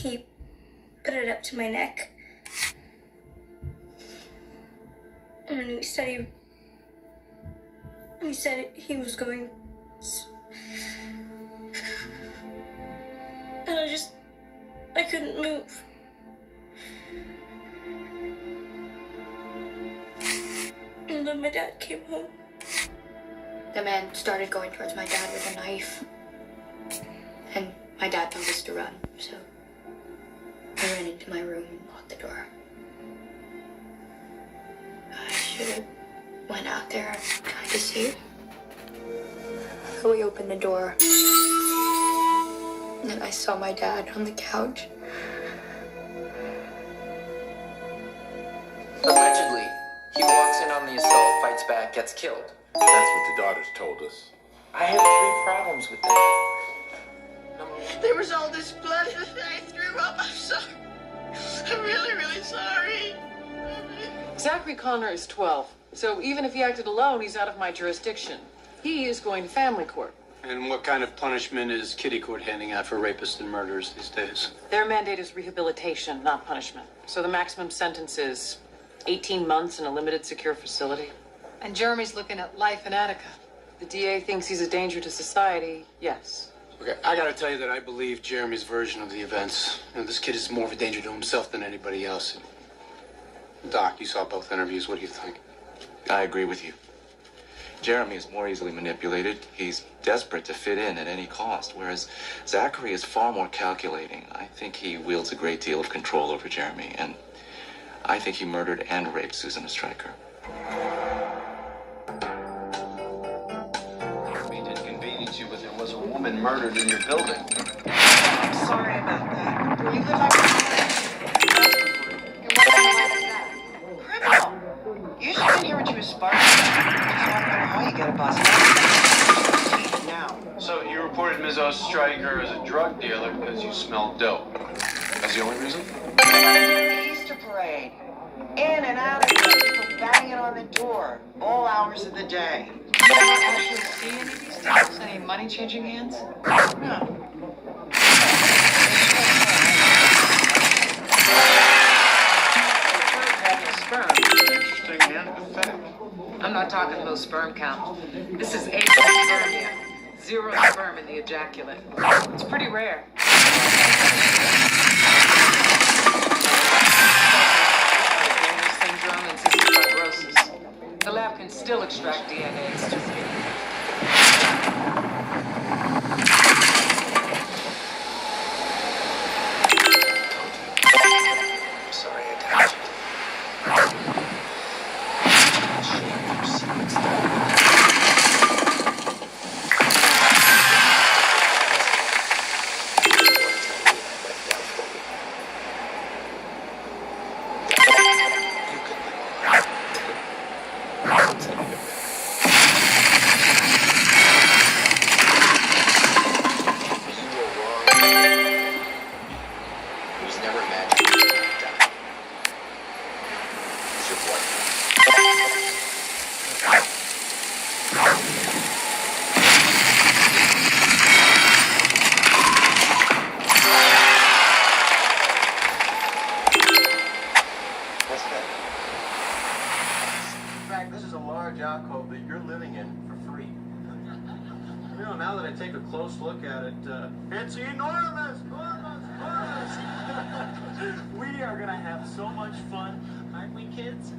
he put it up to my neck. And he said he was going. And I couldn't move. And then my dad came home. The man started going towards my dad with a knife. And my dad told us to run, so I ran into my room and locked the door. I should have went out there and tried to see him. So we opened the door. And then I saw my dad on the couch. Allegedly, he walks in on the assault, fights back, gets killed. That's what the daughters told us. I have 3 problems with that. There was all this blood and I threw up. I'm sorry. I'm really, really sorry. Zachary Connor is 12, so even if he acted alone, he's out of my jurisdiction. He is going to family court. And what kind of punishment is kitty court handing out for rapists and murderers these days? Their mandate is rehabilitation, not punishment. So the maximum sentence is 18 months in a limited secure facility. And Jeremy's looking at life in Attica. The DA thinks he's a danger to society, yes. Okay, I gotta tell you that I believe Jeremy's version of the events. You know, this kid is more of a danger to himself than anybody else. Doc, you saw both interviews. What do you think? I agree with you. Jeremy is more easily manipulated. He's desperate to fit in at any cost, whereas Zachary is far more calculating. I think he wields a great deal of control over Jeremy, and I think he murdered and raped Susan Stryker. We did convenience you, but there was a woman murdered in your building. I'm sorry about that. You live on criminal. You should have hear what you was sparking. I don't know how you get a bus. Now. So you reported Ms. Ostreicher as a drug dealer because you smelled dope. That's the only reason? The Easter parade. In and out of here. People banging on the door. All hours of the day. You ever actually see any of these things? Any money-changing hands? No. Interesting and pathetic. I'm not talking low sperm count. This is aspermia. 0 sperm in the ejaculate. It's pretty rare. Syndrome and cystic fibrosis. The lab can still extract DNA. It's just Sorry I touched you. Shame your secrets, This is a large alcove that you're living in for free. You know, now that I take a close look at it, it's enormous! We are gonna have so much fun, aren't we, kids?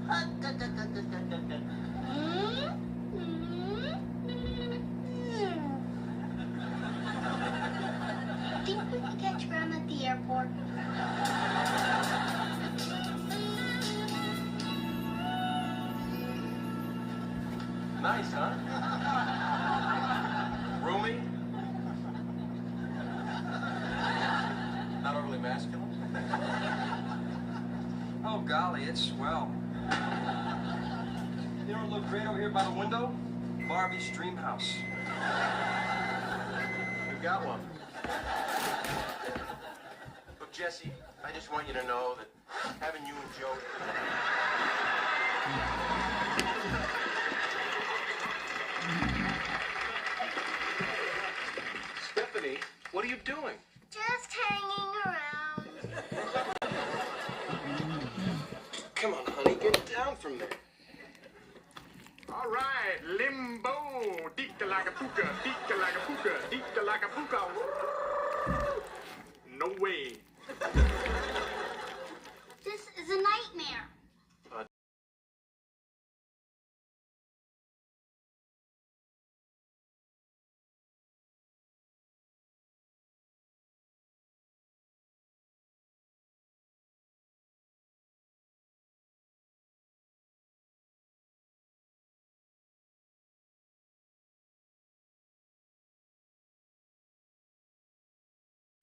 Think we could catch Grandma at the airport? Nice, huh? Roomy? Not overly masculine? Oh, golly, it's swell. You know what looked great over here by the window? Barbie's dream house. We've got one. Look, Jesse, I just want you to know that having you and Joe... Stephanie, what are you doing? Just hanging around. No way. This is a nightmare.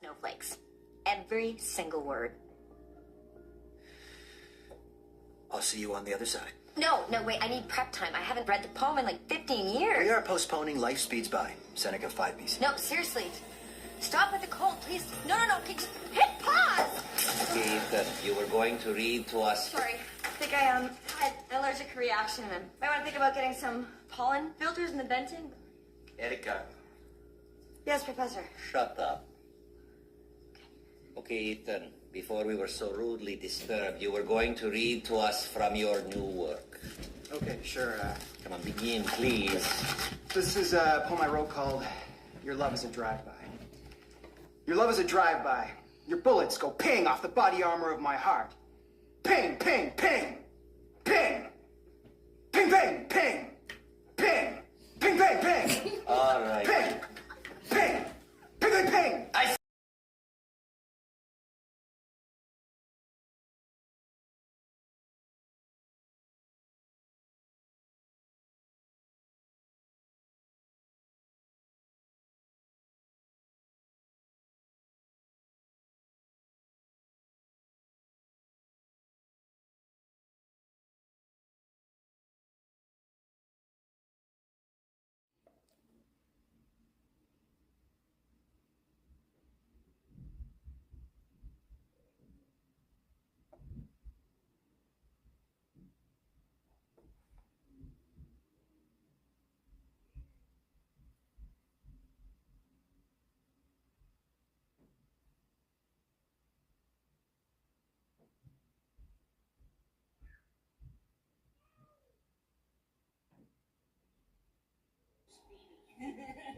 Snowflakes. Every single word. I'll see you on the other side. No, wait, I need prep time. I haven't read the poem in like 15 years. We are postponing Life Speeds By, Seneca 5 BC. No, seriously. Stop with the cold, please. No, okay, just hit pause! Okay, Ethan, you were going to read to us. Sorry, I think I had an allergic reaction and might want to think about getting some pollen filters in the Benton. Erica, Yes, Professor. shut up. Okay, Ethan, before we were so rudely disturbed, you were going to read to us from your new work. Okay, sure. Come on, begin, please. This is a poem I wrote called Your Love is a Drive-By. Your love is a drive-by. Your bullets go ping off the body armor of my heart. Ping, ping, ping. Ping. Ping, ping, ping. Ping. Ping, ping, ping. All right. Ping. Ping. Ping, ping, ping.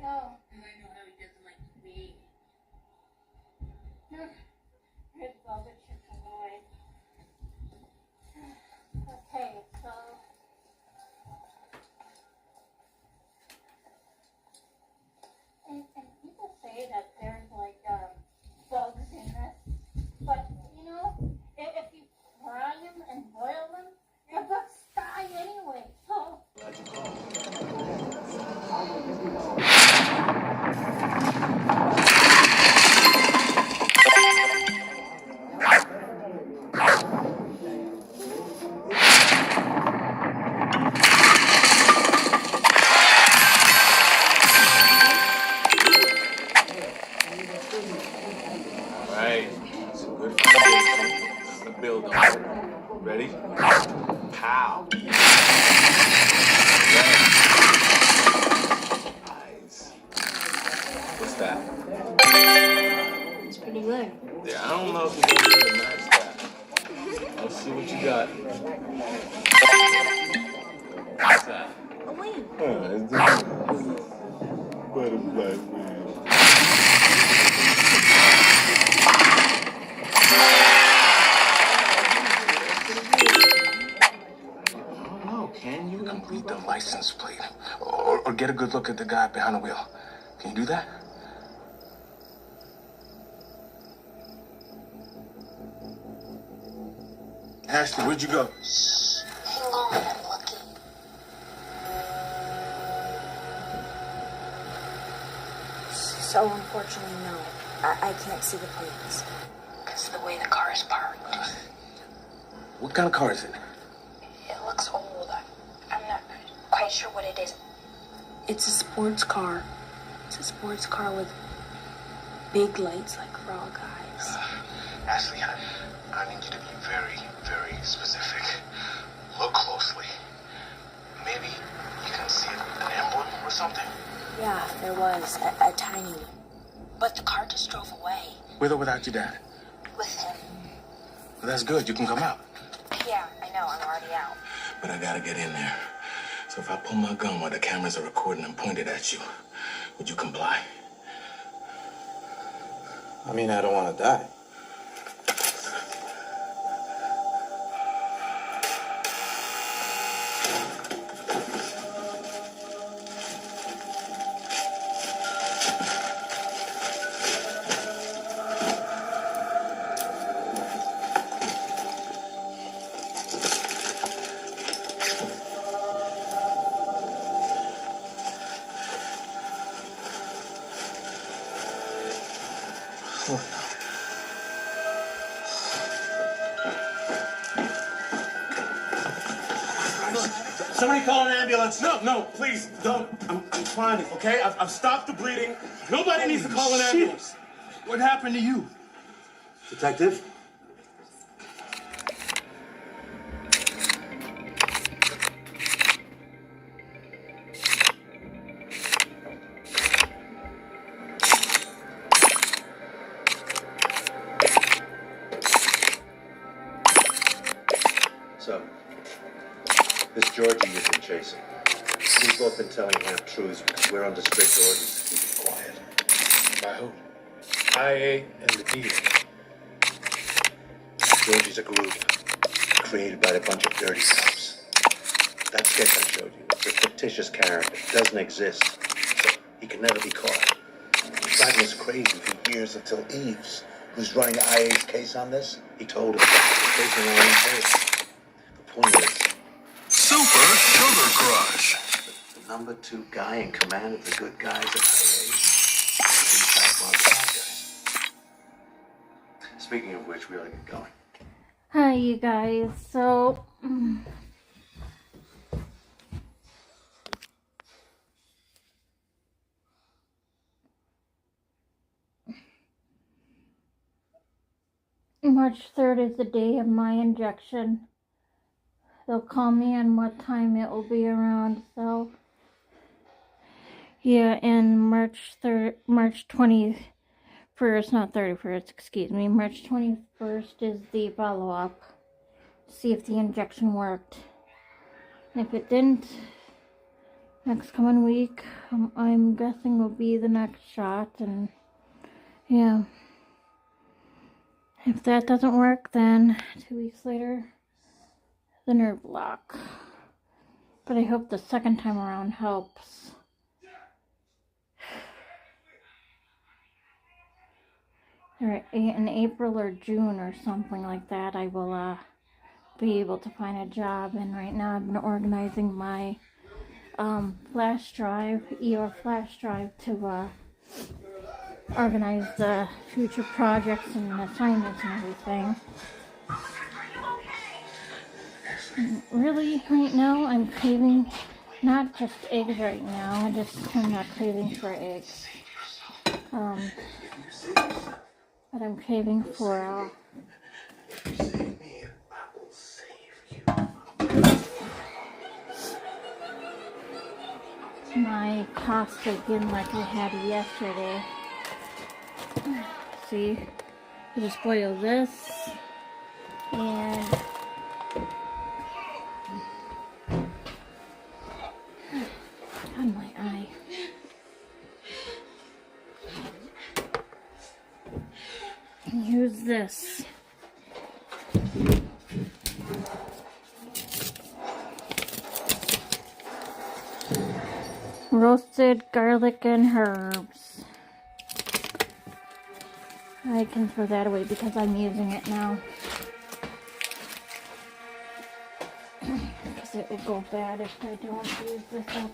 No. And I know how he doesn't like me. His velvet chicken boy. Okay, so. And people say that there's like bugs in this, but you know, if you fry them and boil them, the bugs die anyway. So. Alright, it's a good foundation. I'm gonna build on it. Ready? Pow. Nice. What's that? It's pretty good. Yeah, I don't know if you're gonna be able to match that. Let's see what you got. What's that? A wing. Butterfly wing. Can you complete the license plate? Or get a good look at the guy behind the wheel? Can you do that? Ashley, where'd you go? Hang on, I'm looking. So unfortunately, no. I can't see the plates. Because of the way the car is parked. What kind of car is it? It looks old. I'm not quite sure what it is. It's a sports car. It's a sports car with big lights like for all guys. Ashley, I need you to be very, very specific. Look closely. Maybe you can see an emblem or something. Yeah, there was a tiny one. But the car just drove away. With or without your dad? With him. Well, that's good. You can come out. Yeah, I know. I'm already out. But I gotta get in there. So if I pull my gun while the cameras are recording and pointed at you, would you comply? I mean, I don't want to die. Somebody call an ambulance. No, please, don't. I'm trying, okay? I've stopped the bleeding. Nobody needs to call an ambulance. What happened to you? Detective? So, this Georgie you've been chasing, we've both been telling half-truths because we're under strict orders to keep it quiet. By who? IA and the DA. Georgie's a group created by a bunch of dirty cops. That sketch I showed you, it's a fictitious character. It doesn't exist, so he can never be caught. It's driving us crazy for years until Eves, who's running IA's case on this, he told us taking our own case. The point is, Super Sugar Crush. the #2 guy in command of the good guys at IA is in fact one of the bad guys. Speaking of which, we ought to get going. Hi, you guys. So, March 3rd is the day of my injection. They'll call me on what time it will be around, so yeah, and March 21st, not 31st, excuse me, March 21st is the follow-up to see if the injection worked. And if it didn't, next coming week, I'm guessing will be the next shot, and yeah. If that doesn't work, then 2 weeks later, the nerve block. But I hope the second time around helps. Or in April or June or something like that, I will be able to find a job. And right now I've been organizing my flash drive, flash drive, to organize the future projects and assignments and everything. And really, right now, I'm craving not just eggs right now. I'm not craving for eggs. But I'm craving for my pasta again, like I had yesterday. See, you just boil this and on my eye. And use this. Roasted garlic and herbs. I can throw that away because I'm using it now. Because it will go bad if I don't use this up.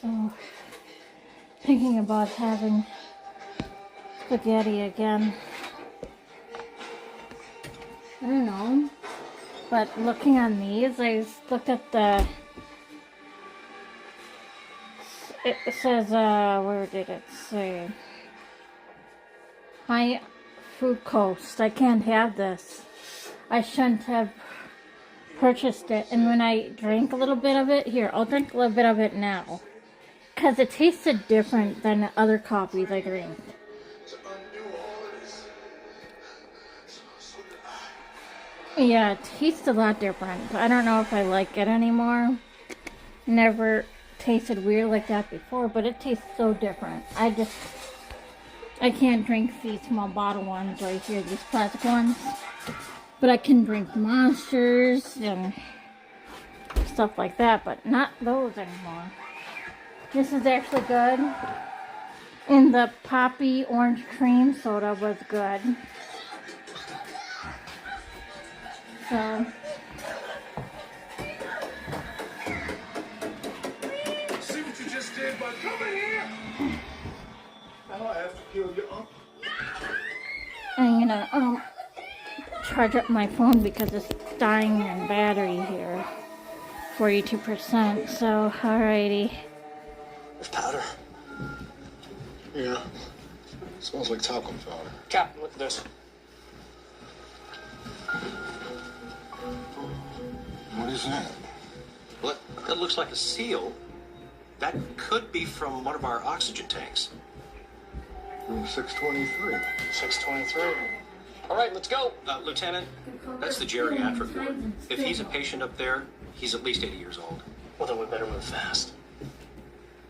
So, thinking about having spaghetti again. I don't know. But looking on these, I looked at the... It says, where did it say? High fructose. I can't have this. I shouldn't have purchased it. And when I drank a little bit of it, here, I'll drink a little bit of it now. Because it tasted different than other coffees I drank. Yeah, it tastes a lot different. I don't know if I like it anymore. never tasted weird like that before, but it tastes so different. I can't drink these small bottle ones right here, these plastic ones. But I can drink Monsters and stuff like that, but not those anymore. This is actually good. And the Poppy Orange Cream Soda was good. So... See what you just did by coming here? Now I have to kill your uncle. I'm gonna charge up my phone because it's dying in battery here. 42%. So alrighty. There's powder. Yeah. Smells like talcum powder. Captain, look at this. What is that? Well, that looks like a seal. That could be from one of our oxygen tanks. Room 623. 623. All right, let's go. Lieutenant, that's the geriatric ward. If he's a patient up there, he's at least 80 years old. Well, then we better move fast.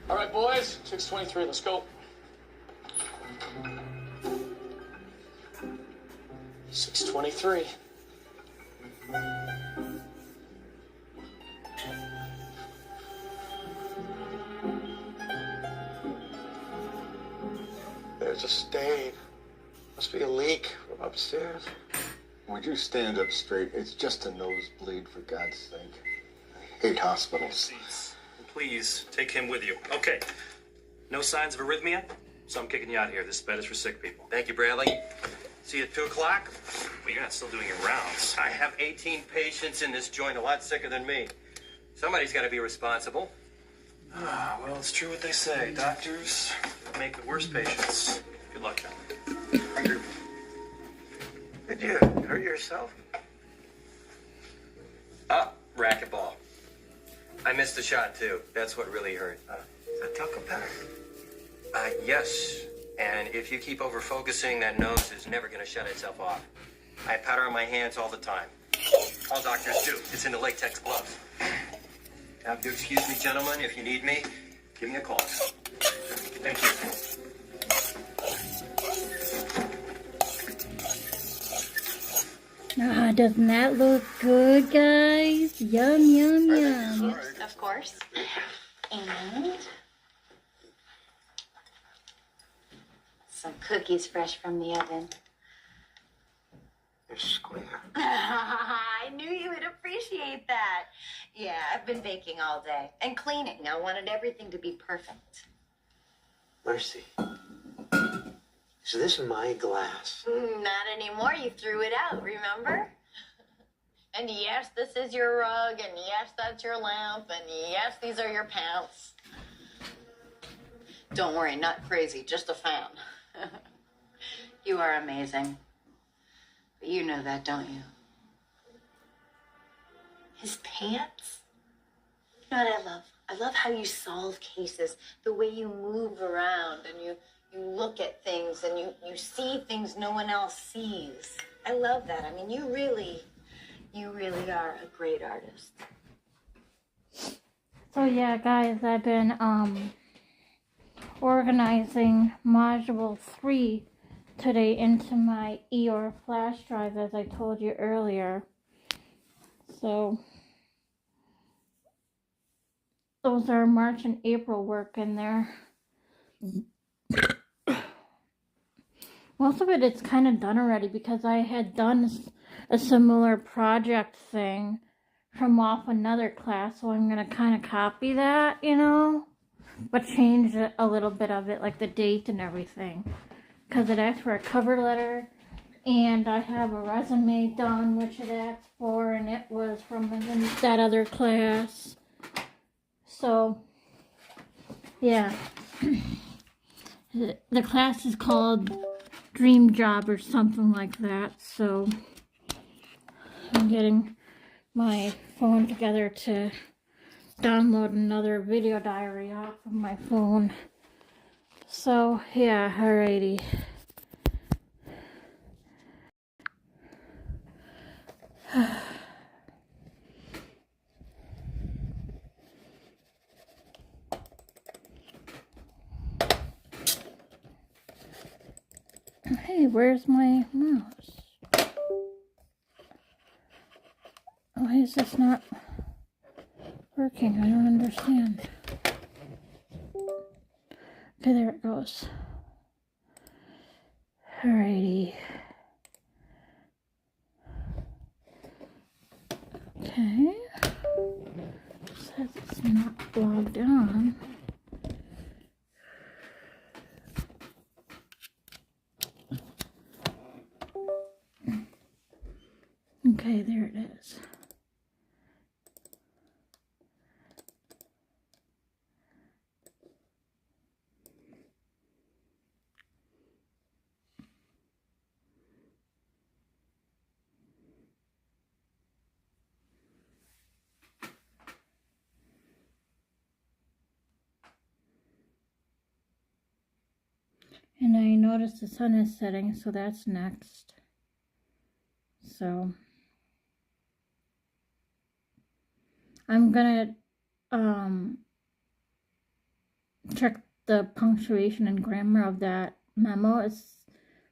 All right, boys, 623, let's go. 623. There's a stain. Must be a leak from upstairs. Would you stand up straight? It's just a nosebleed, for God's sake. I hate hospitals. Please take him with you. Okay. No signs of arrhythmia, so I'm kicking you out here. This bed is for sick people. Thank you, Bradley. See you at 2 o'clock? Well, you're not still doing your rounds. I have 18 patients in this joint, a lot sicker than me. Somebody's got to be responsible. Ah, well, it's true what they say. Doctors make the worst patients. Good luck, gentlemen. Did you hurt yourself? Racquetball. I missed the shot, too. That's what really hurt. Is that talcum powder? Yes. And if you keep over-focusing, that nose is never going to shut itself off. I have powder on my hands all the time. All doctors do. It's in the latex gloves. Have to excuse me, gentlemen. If you need me, give me a call. Thank you. Ah, doesn't that look good, guys? Yum, yum, yum. Of course. And some cookies fresh from the oven. They're square. I knew you would appreciate that. Yeah, I've been baking all day and cleaning. I wanted everything to be perfect. Mercy. Is this my glass? Not anymore. You threw it out, remember? And yes, this is your rug, and yes, that's your lamp, and yes, these are your pants. Don't worry, not crazy, just a fan. You are amazing. But you know that, don't you? His pants? You know what I love? I love how you solve cases, the way you move around and you look at things and you see things no one else sees. I love that. I mean, you really are a great artist. So yeah, guys, I've been organizing Module 3 today into my Eeyore flash drive, as I told you earlier. So those are March and April work in there. Most of it is kind of done already because I had done a similar project thing from off another class, so I'm going to kind of copy that, you know, but change a little bit of it, like the date and everything, because it asks for a cover letter, and I have a resume done, which it asked for, and it was from that other class. So, yeah. The class is called Dream Job or something like that, so I'm getting my phone together to download another video diary off of my phone. So, yeah, alrighty. Hey, where's my mouse? Why is this not working? I don't understand. Okay, there it goes. Alrighty. Okay. Says it's not logged on. Okay, there it is. And I noticed the sun is setting, so that's next. So I'm gonna check the punctuation and grammar of that memo. It's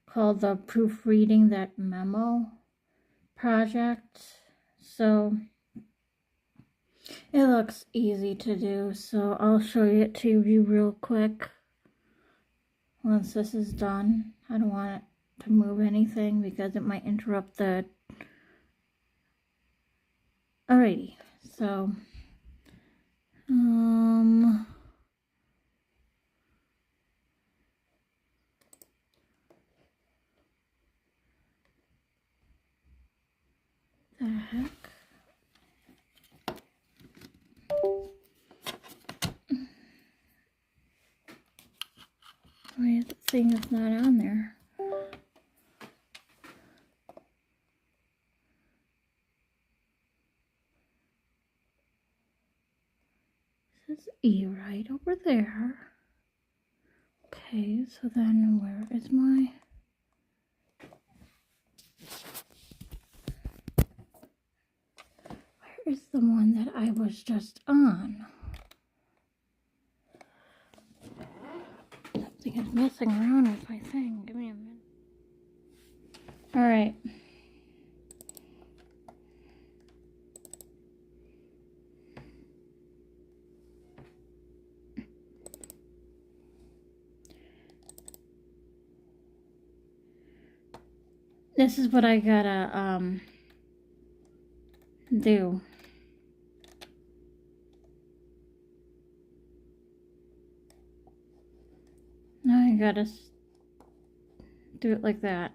called the Proofreading That Memo project. So it looks easy to do, so I'll show it to you real quick once this is done. I don't want it to move anything because it might interrupt the... Alrighty, so the heck? Why is it saying it's not on there? This is E right over there. Okay, so then where is my... Where is the one that I was just on? Something is messing around with my thing. Give me a minute. Alright. This is what I gotta do. Now I gotta do it like that.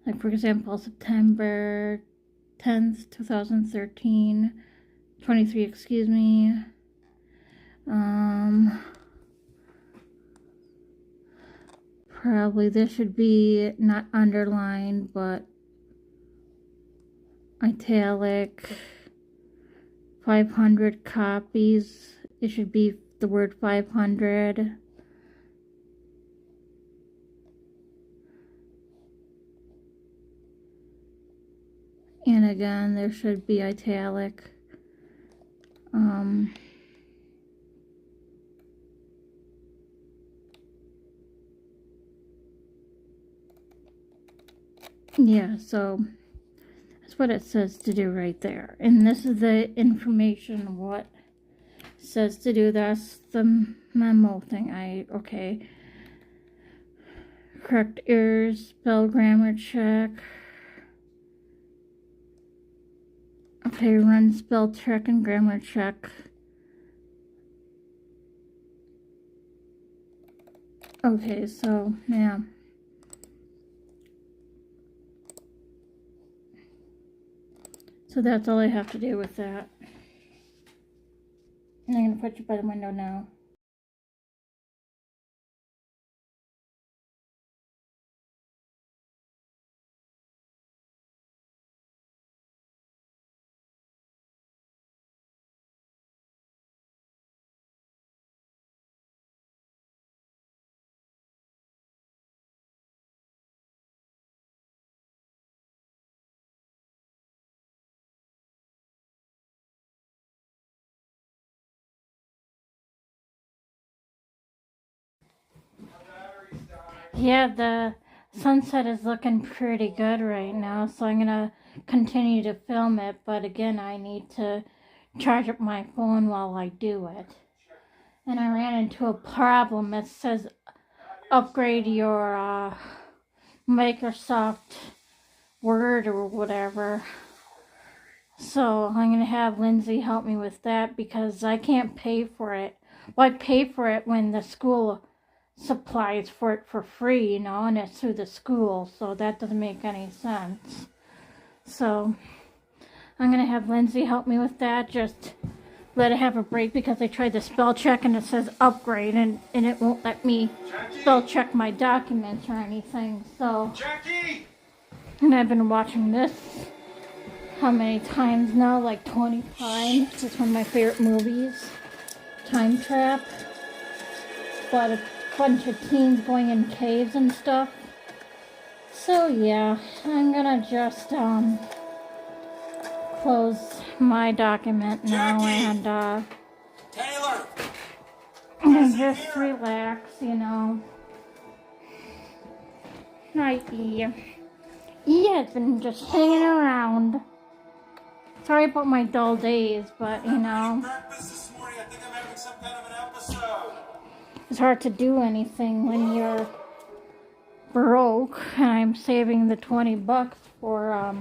Like, for example, September 10th, 2013, 23, excuse me. Probably this should be not underlined, but italic. 500 copies. It should be the word 500. And again, there should be italic. Yeah, so that's what it says to do right there. And this is the information what it says to do. That's the memo thing. Okay. Correct errors, spell grammar check. Okay, run spell check and grammar check. Okay, so yeah. So that's all I have to do with that. And I'm going to put you by the window now. Yeah, the sunset is looking pretty good right now, so I'm gonna continue to film it, but again, I need to charge up my phone while I do it. And I ran into a problem. It says upgrade your Microsoft Word or whatever. So I'm going to have Lindsay help me with that because I can't pay for it. Well, I pay for it when the school supplies for it for free, you know, and it's through the school, so that doesn't make any sense. So I'm going to have Lindsay help me with that. Just let it have a break because I tried to spell check and it says upgrade and it won't let me spell check my documents or anything. So, and I've been watching this how many times now? Like 20 times. It's one of my favorite movies. Time Trap. But a bunch of teens going in caves and stuff. So yeah, I'm gonna just close my document now and Taylor! and just relax, you know. Hi, E. E has been just hanging around. Sorry about my dull days, but you know, it's hard to do anything when you're broke. I'm saving the $20 for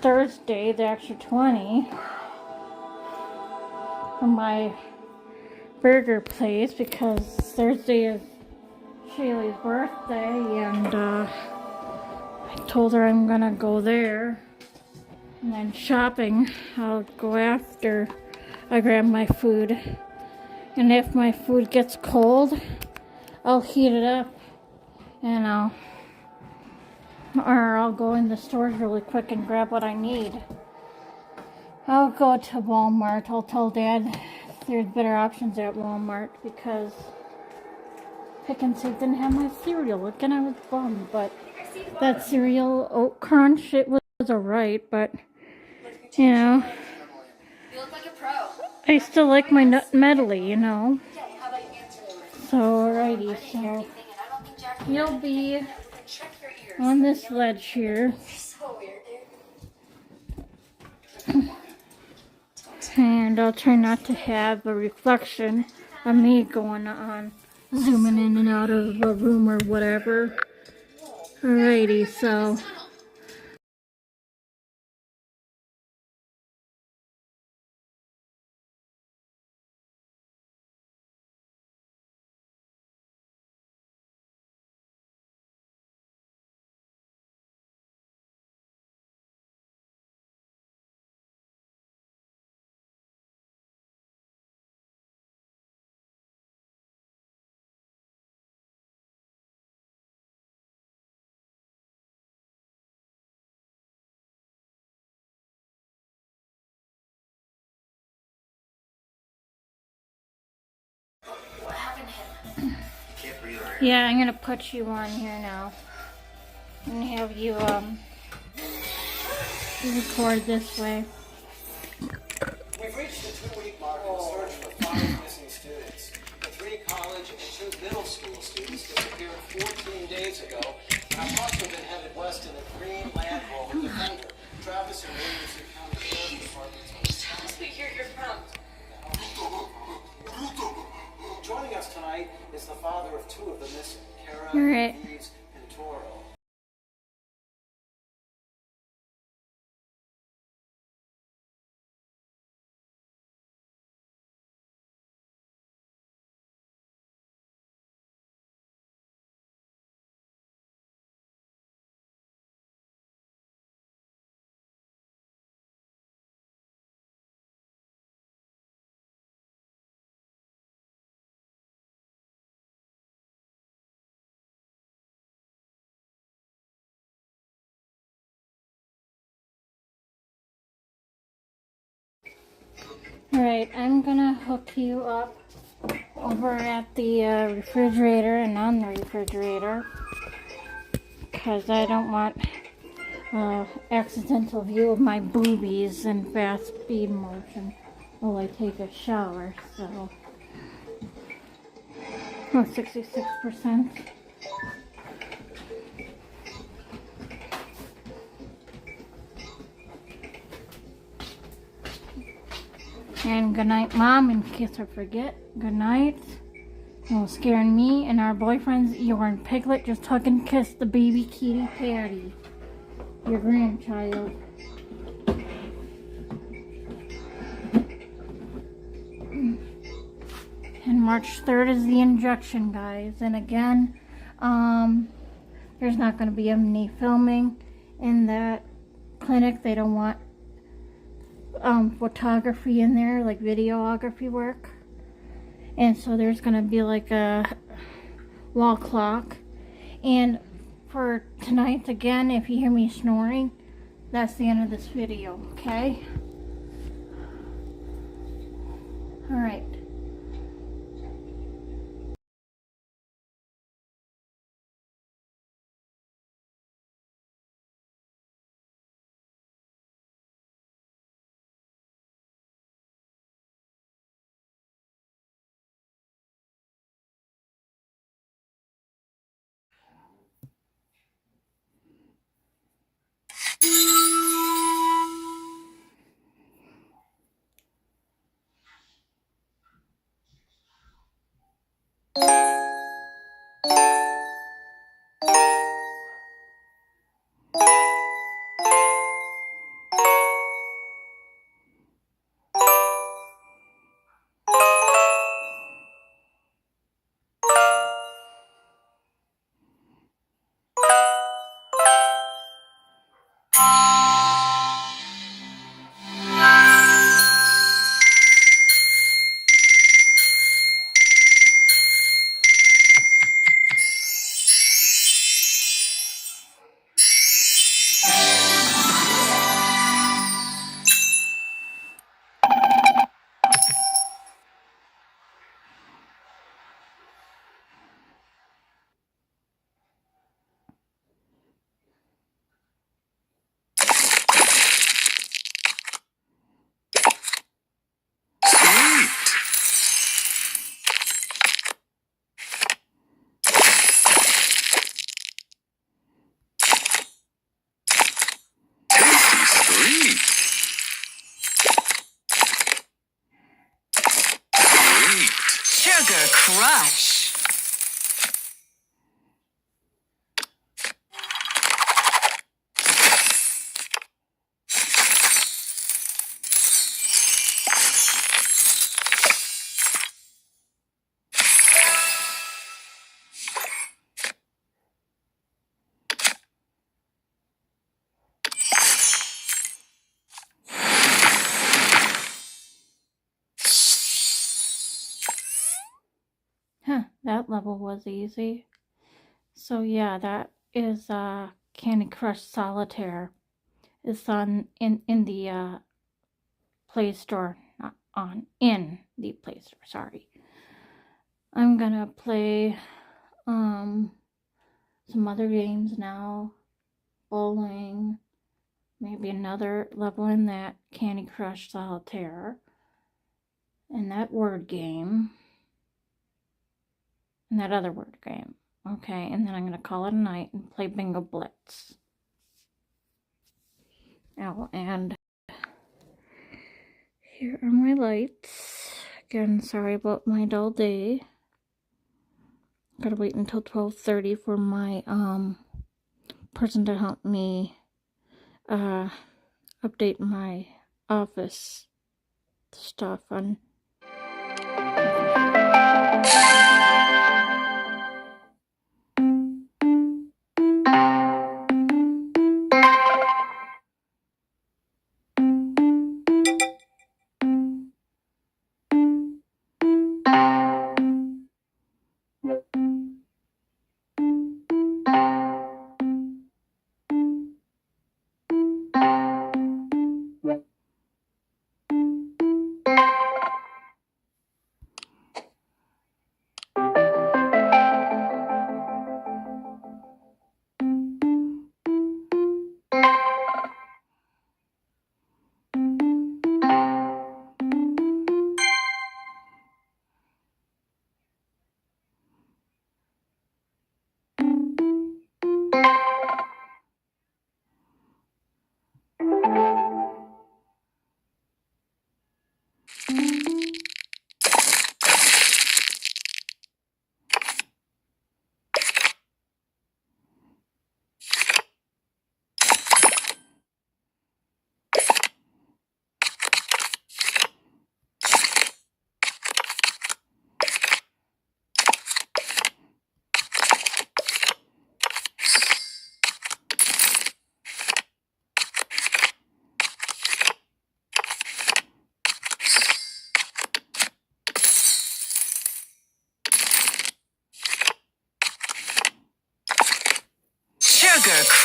Thursday, the extra 20 from my burger place because Thursday is Shaylee's birthday and I told her I'm gonna go there. And then shopping, I'll go after I grab my food. And if my food gets cold, I'll heat it up and I'll go in the stores really quick and grab what I need. I'll go to Walmart. I'll tell Dad there's better options at Walmart because Pick and Save didn't have my cereal. Again, I was bummed, but that cereal, Oat Crunch, it was alright, but you know, You look like a pro. I still like my nut medley, you know. So, alrighty, so you'll be on this ledge here. And I'll try not to have a reflection of me going on, zooming in and out of a room or whatever. Alrighty, so. Yeah, I'm gonna put you on here now and have you record this way. We've reached the 2-week mark in search for 5 missing students. The 3 college and 2 middle school students disappeared 14 days ago and are thought to have been headed west in a green Land Rover Defender. Travis and Williamson County Sheriff's Department's Tell us where you're from. Joining us tonight is the father of 2 of the missing, Kara All right. and Reeves Pintoro. Alright, I'm gonna hook you up over at the refrigerator and on the refrigerator because I don't want accidental view of my boobies in fast speed motion while I take a shower. So, 66%. And good night, Mom, in case I forget. Good night. Well, scaring me and our boyfriends, Eeyore and Piglet, just hug and kiss the baby kitty Patty, your grandchild. And March 3rd is the injection, guys. And again, there's not going to be any filming in that clinic. They don't want photography in there, like videography work. And so there's going to be like a wall clock. And for tonight, again, if you hear me snoring, that's the end of this video, okay? Alright. Sugar Crush. That level was easy. So yeah, that is Candy Crush Solitaire. It's on in the Play Store, not on, in the Play Store, sorry. I'm gonna play some other games now. Bowling, maybe another level in that Candy Crush Solitaire, and that word game. And that other word game. Okay, and then I'm going to call it a night and play Bingo Blitz. Oh, and here are my lights. Again, sorry about my dull day. Gotta wait until 12:30 for my person to help me update my office stuff on.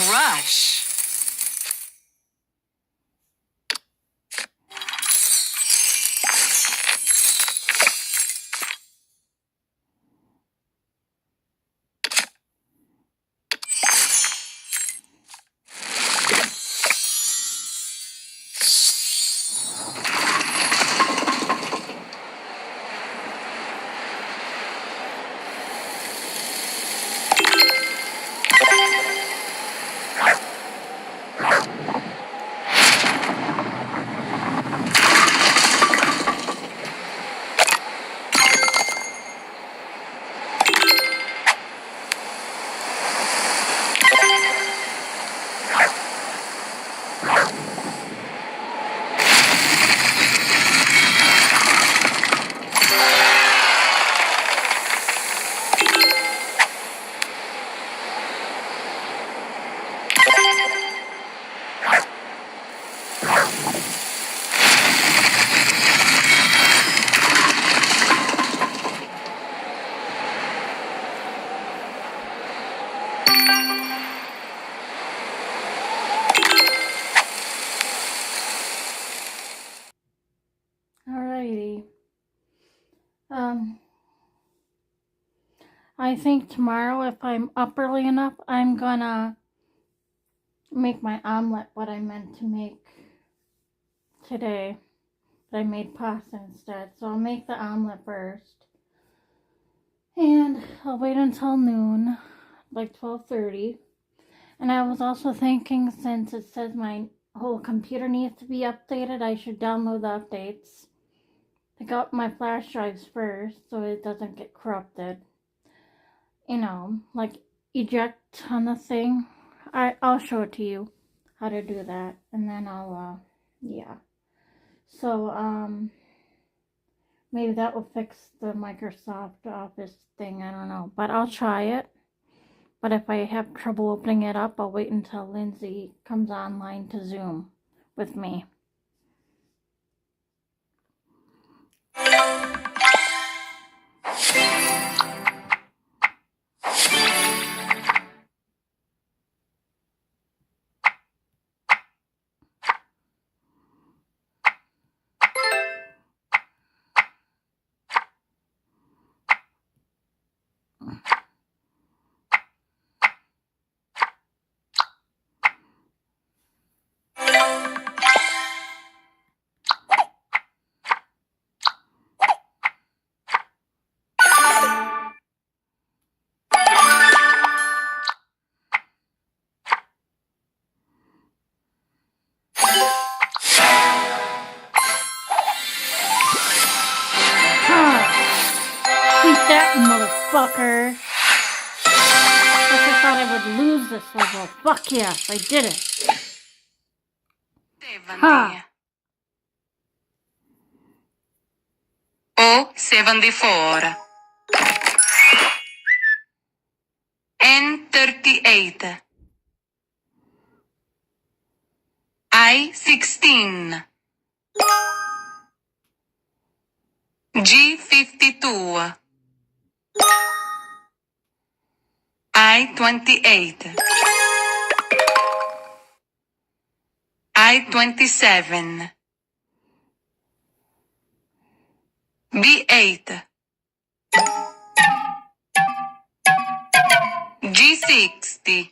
crush. Alrighty. I think tomorrow, if I'm up early enough, I'm gonna make my omelet, what I meant to make today. But I made pasta instead. So I'll make the omelet first. And I'll wait until noon, like 12:30. And I was also thinking, since it says my whole computer needs to be updated, I should download the updates. Pick up my flash drives first so it doesn't get corrupted. You know, like eject on the thing. I'll show it to you how to do that, and then I'll yeah. So maybe that will fix the Microsoft Office thing. I don't know, but I'll try it. But if I have trouble opening it up, I'll wait until Lindsay comes online to Zoom with me. That motherfucker. I thought I would lose this level. Fuck yes, I did it. Ha! O74. N38. I16. G52. I28. I27. B8. G60.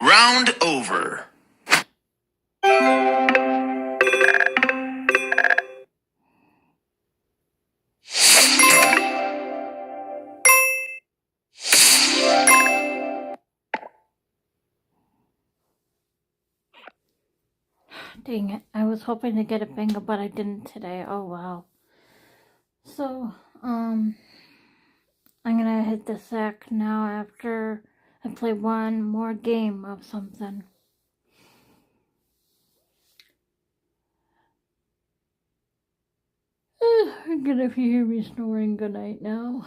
Round over. Dang it. I was hoping to get a bingo, but I didn't today. Oh, wow. So, I'm gonna hit the sack now after I play one more game of something. I'm gonna, if you hear me snoring, good night now.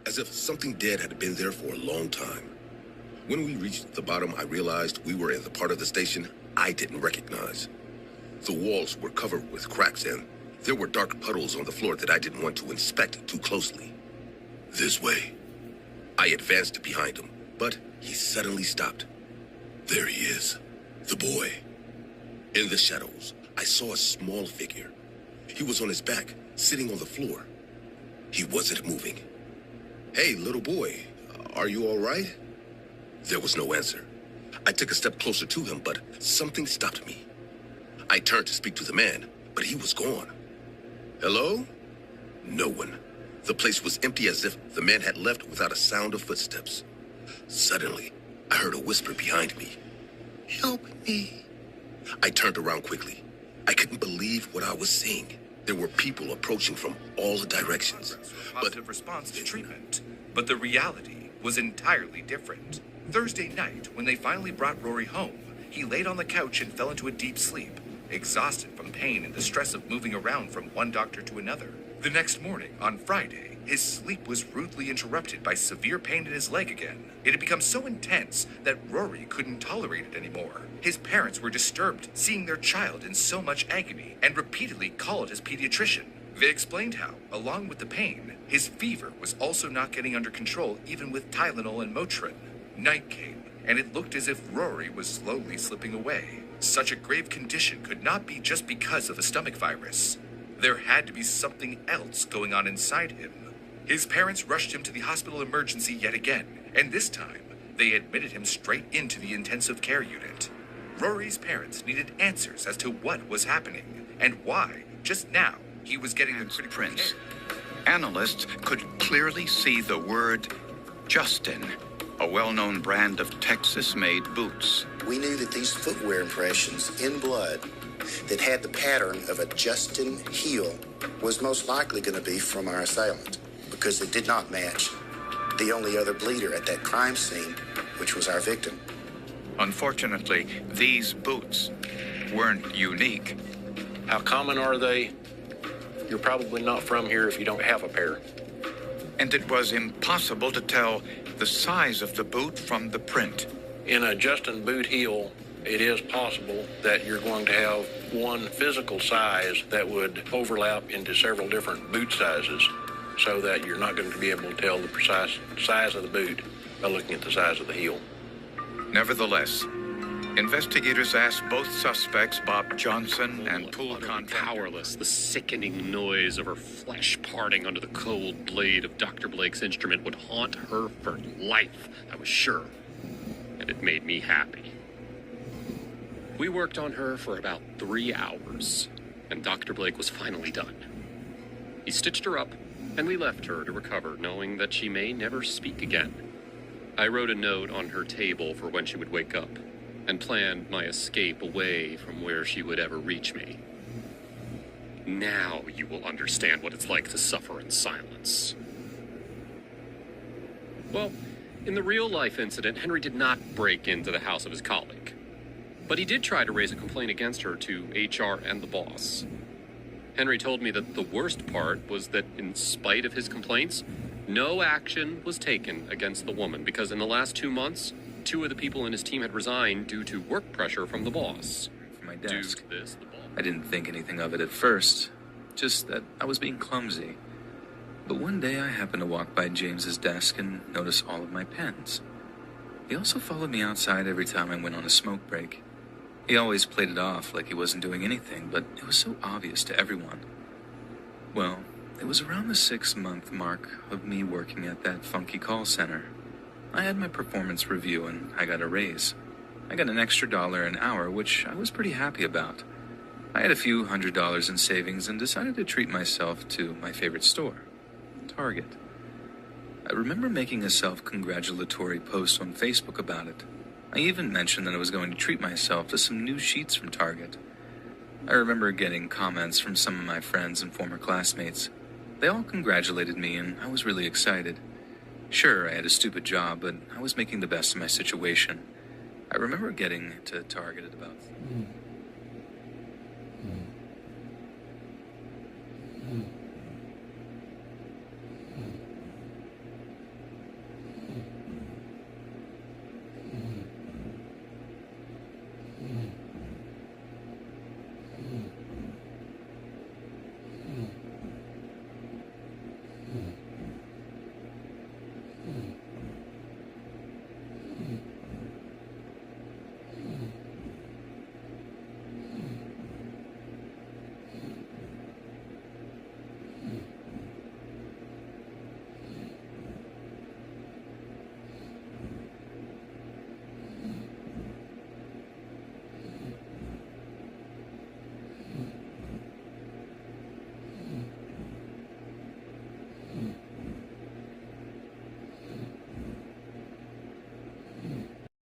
As if something dead had been there for a long time. When we reached the bottom, I realized we were in the part of the station I didn't recognize. The walls were covered with cracks and there were dark puddles on the floor that I didn't want to inspect too closely. This way. I advanced behind him, but he suddenly stopped. There he is, the boy. In the shadows, I saw a small figure. He was on his back, sitting on the floor. He wasn't moving. Hey, little boy, are you all right? There was no answer. I took a step closer to him, but something stopped me. I turned to speak to the man, but he was gone. Hello? No one. The place was empty as if the man had left without a sound of footsteps. Suddenly, I heard a whisper behind me. Help me. I turned around quickly. I couldn't believe what I was seeing. There were people approaching from all directions. Positive response to treatment. But the reality was entirely different. Thursday night, when they finally brought Rory home, he laid on the couch and fell into a deep sleep, exhausted from pain and the stress of moving around from one doctor to another. The next morning, on Friday, his sleep was rudely interrupted by severe pain in his leg again. It had become so intense that Rory couldn't tolerate it anymore. His parents were disturbed seeing their child in so much agony and repeatedly called his pediatrician. They explained how, along with the pain, his fever was also not getting under control even with Tylenol and Motrin. Night came, and it looked as if Rory was slowly slipping away. Such a grave condition could not be just because of a stomach virus. There had to be something else going on inside him. His parents rushed him to the hospital emergency yet again, and this time, they admitted him straight into the intensive care unit. Rory's parents needed answers as to what was happening, and why, just now, he was getting the critical Prince. care. Analysts could clearly see the word Justin, a well-known brand of Texas-made boots. We knew that these footwear impressions in blood that had the pattern of a Justin heel was most likely going to be from our assailant, because it did not match the only other bleeder at that crime scene, which was our victim. Unfortunately, these boots weren't unique. How common are they? You're probably not from here if you don't have a pair. And it was impossible to tell the size of the boot from the print. In a Justin boot heel, it is possible that you're going to have one physical size that would overlap into several different boot sizes, so that you're not going to be able to tell the precise size of the boot by looking at the size of the heel. Nevertheless, investigators asked both suspects, Bob Johnson and pool contractor. Powerless, the sickening noise of her flesh parting under the cold blade of Dr. Blake's instrument would haunt her for life, I was sure. And it made me happy. We worked on her for about 3 hours, and Dr. Blake was finally done. He stitched her up, and we left her to recover, knowing that she may never speak again. I wrote a note on her table for when she would wake up, and planned my escape away from where she would ever reach me. Now you will understand what it's like to suffer in silence. Well, in the real-life incident, Henry did not break into the house of his colleague. But he did try to raise a complaint against her to HR and the boss. Henry told me that the worst part was that in spite of his complaints, no action was taken against the woman because in the last 2 months, 2 of the people in his team had resigned due to work pressure from the boss. From my desk. Due to this, the boss... I didn't think anything of it at first, just that I was being clumsy. But one day I happened to walk by James's desk and notice all of my pens. He also followed me outside every time I went on a smoke break. He always played it off like he wasn't doing anything, but it was so obvious to everyone. Well, it was around the 6-month mark of me working at that funky call center. I had my performance review and I got a raise. I got an extra $1 an hour, which I was pretty happy about. I had a few $100s in savings and decided to treat myself to my favorite store, Target. I remember making a self-congratulatory post on Facebook about it. I even mentioned that I was going to treat myself to some new sheets from Target. I remember getting comments from some of my friends and former classmates. They all congratulated me and I was really excited. Sure, I had a stupid job, but I was making the best of my situation. I remember getting to Target at about